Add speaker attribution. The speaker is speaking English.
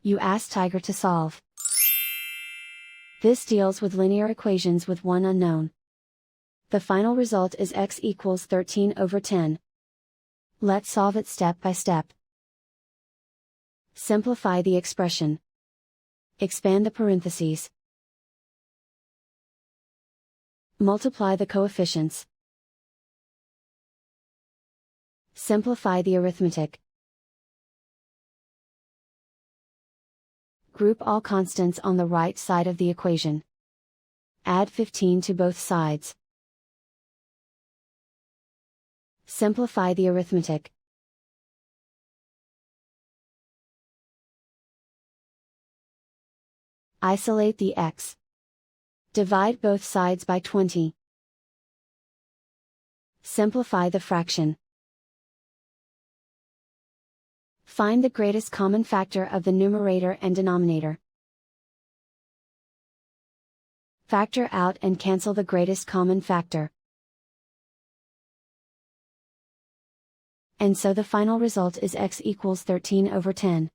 Speaker 1: You ask Tiger to solve. This deals with linear equations with one unknown. The final result is x equals 13 over 10. Let's solve it step by step. Simplify the expression. Expand the parentheses. Multiply the coefficients. Simplify the arithmetic. Group all constants on the right side of the equation. Add 15 to both sides. Simplify the arithmetic. Isolate the x. Divide both sides by 20. Simplify the fraction. Find the greatest common factor of the numerator and denominator. Factor out and cancel the greatest common factor. And so the final result is x equals 13 over 10.